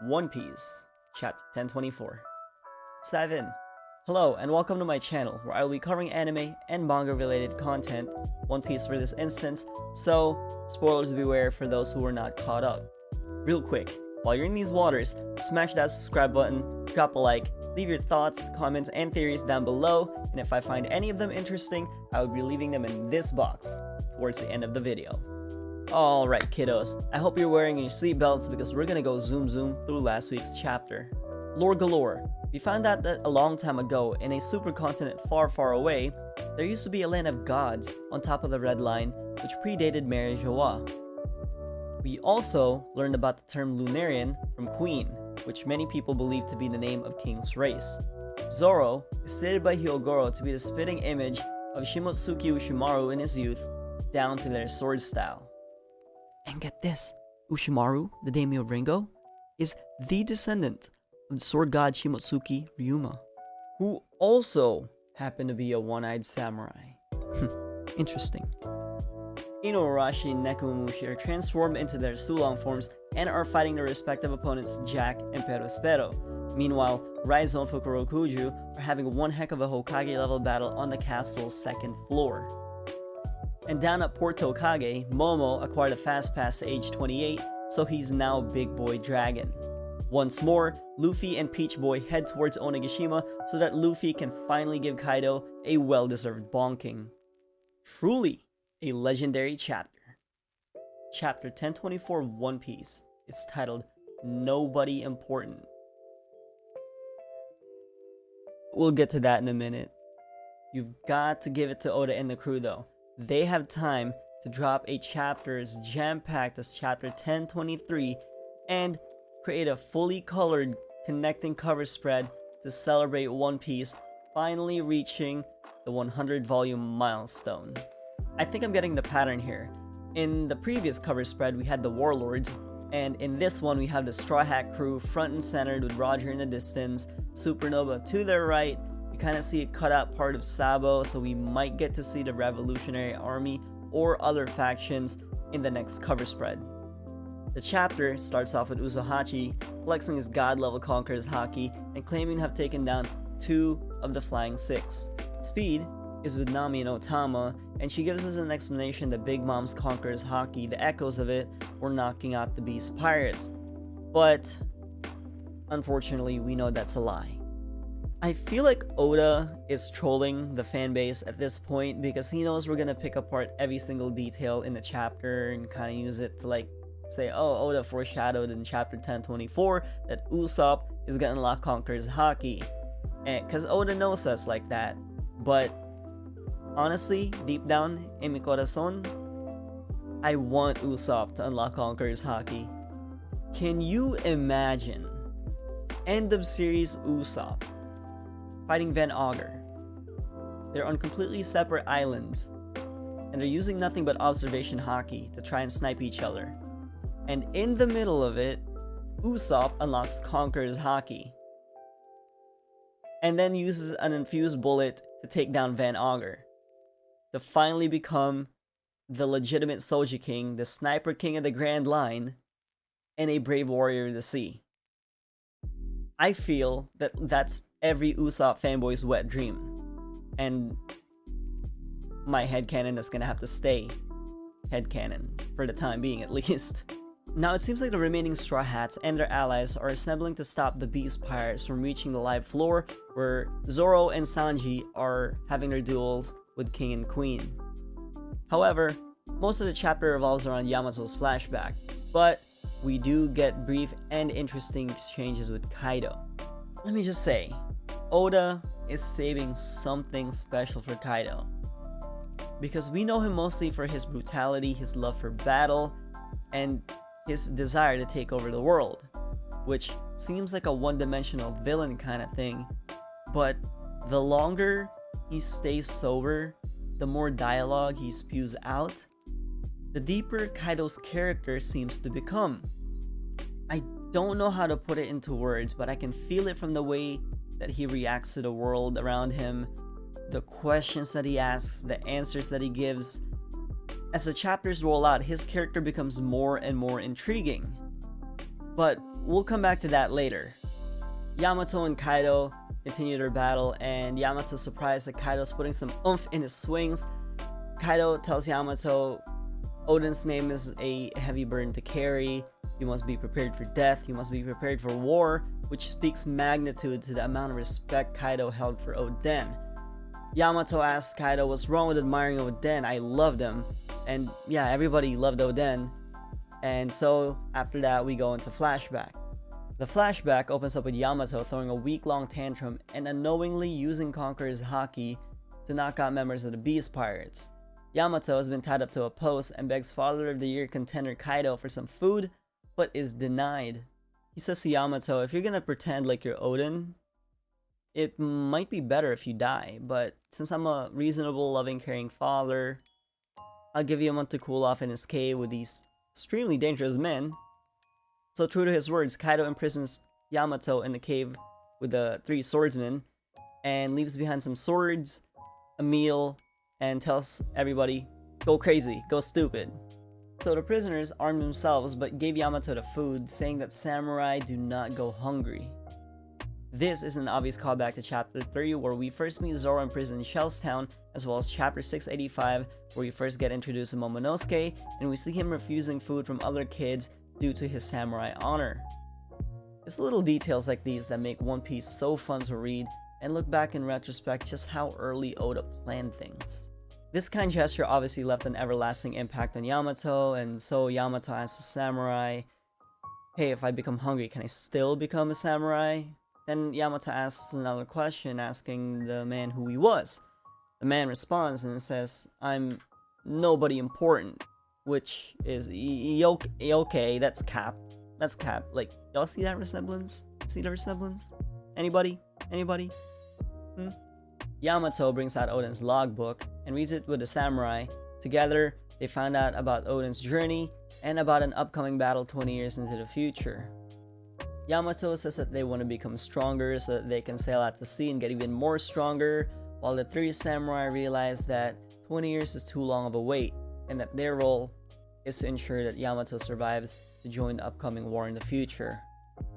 One Piece, Chapter 1024. Let's dive in. Hello, and welcome to my channel, where I will be covering anime and manga related content, One Piece for this instance, so spoilers beware for those who are not caught up. Real quick, while you're in these waters, smash that subscribe button, drop a like, leave your thoughts, comments, and theories down below, and if I find any of them interesting, I will be leaving them in this box towards the end of the video. Alright kiddos, I hope you're wearing your seatbelts because we're gonna go zoom through last week's chapter. Lore galore. We found out that a long time ago, in a supercontinent far away, there used to be a land of gods on top of the Red Line, which predated Mary Joie. We also learned about the term Lunarian from Queen, which many people believe to be the name of King's race. Zoro is stated by Hyogoro to be the spitting image of Shimotsuki Ushimaru in his youth, down to their sword style. And get this, Ushimaru, the daimyo of Ringo, is the descendant of the sword god Shimotsuki Ryuma, who also happened to be a one-eyed samurai. Interesting. Inuarashi and Nekomamushi are transformed into their Sulong forms and are fighting their respective opponents Jack and Perospero. Meanwhile, Raizo and Fukurokuju are having one heck of a Hokage level battle on the castle's second floor. And down at Port Tokage, Momo acquired a fast pass to age 28, so he's now Big Boy Dragon. Once more, Luffy and Peach Boy head towards Onigashima so that Luffy can finally give Kaido a well-deserved bonking. Truly a legendary chapter. Chapter 1024 One Piece is titled Nobody Important. We'll get to that in a minute. You've got to give it to Oda and the crew though. They have time to drop a chapter as jam-packed as chapter 1023 and create a fully colored connecting cover spread to celebrate One Piece finally reaching the 100 volume milestone. I think I'm getting the pattern here. In the previous cover spread we had the Warlords, and in this one we have the Straw Hat crew front and centered with Roger in the distance, Supernova to their right. You kind of see a cutout part of Sabo, so we might get to see the Revolutionary Army or other factions in the next cover spread. The chapter starts off with Usohachi flexing his god-level Conqueror's Haki and claiming to have taken down 2 of the Flying Six. Speed is with Nami and Otama, and she gives us an explanation that Big Mom's Conqueror's Haki, the echoes of it, were knocking out the Beast Pirates. But unfortunately, we know that's a lie. I feel like Oda is trolling the fanbase at this point because he knows we're gonna pick apart every single detail in the chapter and kind of use it to like say, oh, Oda foreshadowed in chapter 1024 that Usopp is gonna unlock Conqueror's Haki. And because Oda knows us like that. But honestly, deep down in mi corazon, I want Usopp to unlock Conqueror's Haki. Can you imagine end of series Usopp fighting Van Augur? They're on completely separate islands, and they're using nothing but observation Haki to try and snipe each other. And in the middle of it, Usopp unlocks Conqueror's Haki, and then uses an infused bullet to take down Van Augur, to finally become the legitimate Soji King, the Sniper King of the Grand Line, and a brave warrior of the sea. I feel that that's every Usopp fanboy's wet dream, and my headcanon is gonna have to stay headcanon for the time being at least. Now it seems like the remaining Straw Hats and their allies are assembling to stop the Beast Pirates from reaching the live floor, where Zoro and Sanji are having their duels with King and Queen. However, most of the chapter revolves around Yamato's flashback, but we do get brief and interesting exchanges with Kaido. Let me just say, Oda is saving something special for Kaido, because we know him mostly for his brutality, his love for battle, and his desire to take over the world, which seems like a one-dimensional villain kind of thing, but the longer he stays sober, the more dialogue he spews out, the deeper Kaido's character seems to become. I don't know how to put it into words, but I can feel it from the way that he reacts to the world around him, the questions that he asks, the answers that he gives. As the chapters roll out, his character becomes more and more intriguing. But we'll come back to that later. Yamato and Kaido continue their battle, and Yamato's surprised that Kaido's putting some oomph in his swings. Kaido tells Yamato, Oden's name is a heavy burden to carry. You must be prepared for death. You must be prepared for war, which speaks magnitude to the amount of respect Kaido held for Oden. Yamato asks Kaido what's wrong with admiring Oden. I loved him. And yeah, everybody loved Oden. And so after that, we go into flashback. The flashback opens up with Yamato throwing a week-long tantrum and unknowingly using Conqueror's haki to knock out members of the Beast Pirates. Yamato has been tied up to a post and begs Father of the Year contender Kaido for some food, but is denied. He says to Yamato, if you're gonna pretend like you're Oden, it might be better if you die, but since I'm a reasonable, loving, caring father, I'll give you a month to cool off in his cave with these extremely dangerous men. So true to his words, Kaido imprisons Yamato in the cave with the 3 swordsmen and leaves behind some swords, a meal, and tells everybody, go crazy, go stupid. So the prisoners armed themselves but gave Yamato the food, saying that samurai do not go hungry. This is an obvious callback to chapter 3, where we first meet Zoro in prison in Shellstown, as well as chapter 685, where we first get introduced to Momonosuke, and we see him refusing food from other kids due to his samurai honor. It's little details like these that make One Piece so fun to read, and look back in retrospect just how early Oda planned things. This kind gesture obviously left an everlasting impact on Yamato, and so Yamato asks the samurai, hey, if I become hungry, can I still become a samurai? Then Yamato asks another question, asking the man who he was. The man responds and says, I'm nobody important, which is okay, that's cap. That's cap. Like, y'all see that resemblance? See the resemblance? Anybody? Anybody? Yamato brings out Oden's logbook and reads it with the samurai. Together, they found out about Oden's journey and about an upcoming battle 20 years into the future. Yamato says that they want to become stronger so that they can sail out to sea and get even more stronger, while the 3 samurai realize that 20 years is too long of a wait, and that their role is to ensure that Yamato survives to join the upcoming war in the future.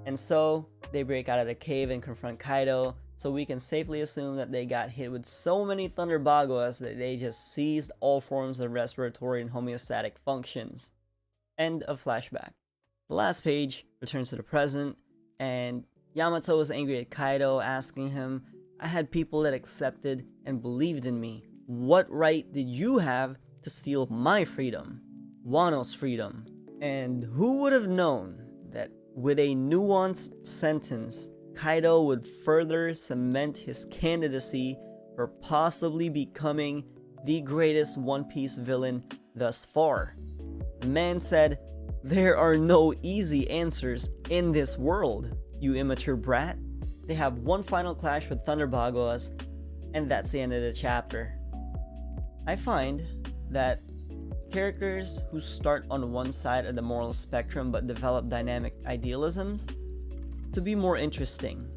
And so, they break out of the cave and confront Kaido, so we can safely assume that they got hit with so many Thunder Baguas that they just seized all forms of respiratory and homeostatic functions. End of flashback. The last page returns to the present, and Yamato is angry at Kaido, asking him, I had people that accepted and believed in me. What right did you have to steal my freedom? Wano's freedom. And who would have known that with a nuanced sentence, Kaido would further cement his candidacy for possibly becoming the greatest One Piece villain thus far. The man said, there are no easy answers in this world, you immature brat. They have one final clash with Thunder Baguas, and that's the end of the chapter. I find that characters who start on one side of the moral spectrum but develop dynamic idealisms to be more interesting.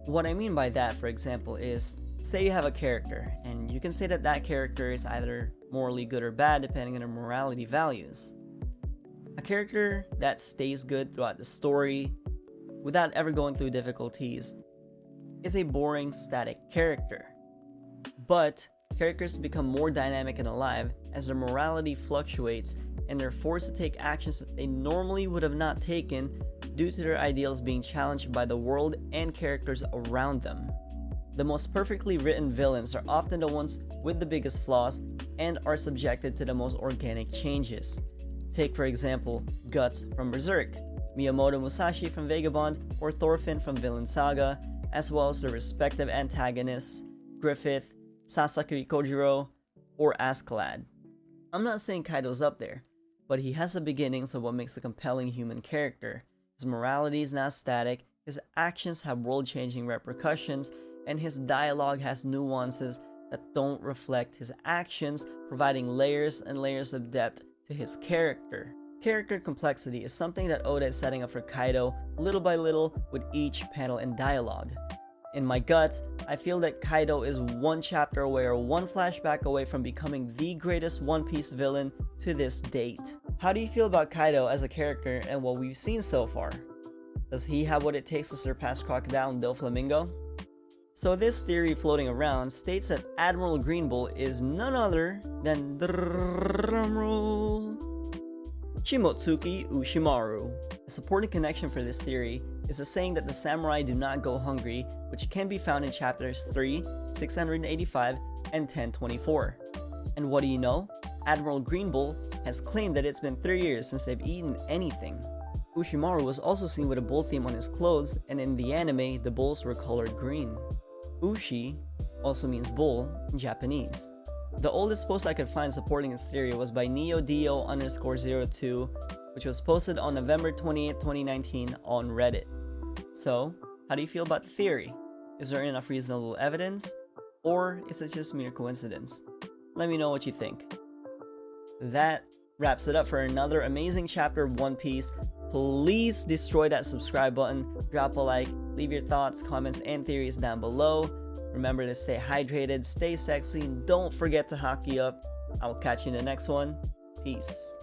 What I mean by that, for example, is say you have a character, and you can say that that character is either morally good or bad depending on their morality values. A character that stays good throughout the story without ever going through difficulties is a boring, static character. But characters become more dynamic and alive as their morality fluctuates and they're forced to take actions that they normally would have not taken due to their ideals being challenged by the world and characters around them. The most perfectly written villains are often the ones with the biggest flaws and are subjected to the most organic changes. Take for example, Guts from Berserk, Miyamoto Musashi from Vagabond, or Thorfinn from Vinland Saga, as well as their respective antagonists, Griffith, Sasaki Kojiro, or Askeladd. I'm not saying Kaido's up there, but he has the beginnings of what makes a compelling human character. His morality is not static, his actions have world-changing repercussions, and his dialogue has nuances that don't reflect his actions, providing layers and layers of depth to his character. Character complexity is something that Oda is setting up for Kaido little by little with each panel and dialogue. In my guts, I feel that Kaido is one chapter away or one flashback away from becoming the greatest One Piece villain to this date. How do you feel about Kaido as a character and what we've seen so far? Does he have what it takes to surpass Crocodile and Doflamingo? So this theory floating around states that Admiral Green Bull is none other than drumroll, Shimotsuki Ushimaru. A supporting connection for this theory is the saying that the samurai do not go hungry, which can be found in chapters 3, 685, and 1024. And what do you know? Admiral Green Bull has claimed that it's been 3 years since they've eaten anything. Ushimaru was also seen with a bull theme on his clothes, and in the anime, the bulls were colored green. Ushi also means bull in Japanese. The oldest post I could find supporting this theory was by NeoDio_02, which was posted on November 28, 2019 on Reddit. So, how do you feel about the theory? Is there enough reasonable evidence? Or is it just mere coincidence? Let me know what you think. That wraps it up for another amazing chapter of One Piece. Please destroy that subscribe button, drop a like, leave your thoughts, comments, and theories down below. Remember to stay hydrated, stay sexy, and don't forget to hockey up. I will catch you in the next one. Peace.